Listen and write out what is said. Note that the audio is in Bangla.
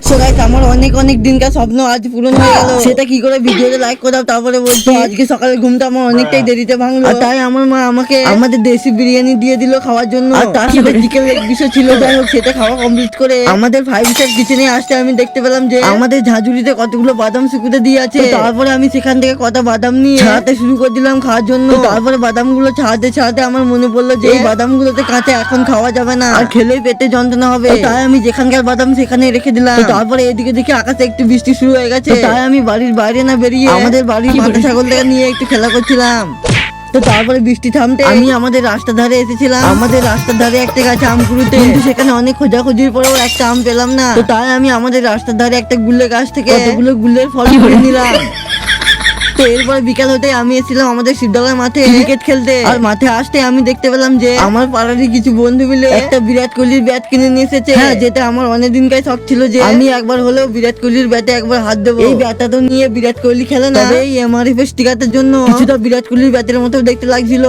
সো গাইস, আমার অনেক অনেক দিনকার স্বপ্ন আজ পূরণ হয়ে গেল। সেটা কি করে ভিডিওতে লাইক করে দাও, তারপরে বলছি আজকে সকালে ঘুমটা আমার অনেকটাই দেরিতে ভাঙলো। আর তাই আমার মা আমাকে আমাদের দেশি বিরিয়ানি দিয়ে দিল খাওয়ার জন্য। আর তার সাথে চিকেন লেগ পিসও ছিল। যাই হোক, সেটা খাওয়া কমপ্লিট করে আমাদের 5 স্টার কিচেনে আসতে আমি দেখতে পেলাম যে আমাদের ঝাঁঝুরিতে কতগুলো বাদাম শুকুতে দিয়ে আছে। তো তারপরে আমি সেখান থেকে কত বাদাম নিয়ে ছাড়াতে শুরু করে দিলাম খাওয়ার জন্য। তো তারপরে বাদামগুলো ছাড়াতে ছাড়াতে আমার মনে পড়লো যে এই বাদামগুলোতে কাঁচা এখন খাওয়া যাবে না, আর খেলেই পেটে যন্ত্রণা হবে। তো তাই আমি যেখানকার বাদাম সেখানে রেখে দিলাম। তো তারপরে এদিকে দেখি আকাশে একটু বৃষ্টি শুরু হয়ে গেছে। তো তাই আমি বাড়ির বাইরে না বেরিয়ে আমাদের বাড়ির পাটা ছাগলটাকে নিয়ে একটু খেলা করছিলাম। তো তারপরে বৃষ্টি থামতে আমি আমাদের রাস্তার ধারে এসেছিলাম। আমাদের রাস্তার ধারে একটা গাছ আম কুড়ুতে, কিন্তু সেখানে অনেক খোঁজাখুঁজির পরেও একটা আম পেলাম না। তো তাই আমি আমাদের রাস্তার ধারে একটা গুল্লে গাছ থেকে কতগুলো গুল্লের ফল তুলে নিলাম। তো এরপরে বিকাল হতে আমি এসেছিলাম আমাদের শিবডাঙ্গার মাঠে ক্রিকেট খেলতে। আর মাঠে আসতে আমি দেখতে পেলাম যে আমার পাড়ারই কিছু বন্ধু মিলে একটা বিরাট কোহলির ব্যাট কিনে নিয়ে এসেছে। হ্যাঁ, যেটা আমার অনেক দিনকার শখ ছিল যে আমি একবার হলেও বিরাট কোহলির ব্যাটে একবার হাত দেবো। এই ব্যাটটা তো নিয়ে বিরাট কোহলি খেলে না, তবে এই এমআরএফ স্টিকারের জন্য কিছুটা বিরাট কোহলির ব্যাটের মতো দেখতে লাগছিল।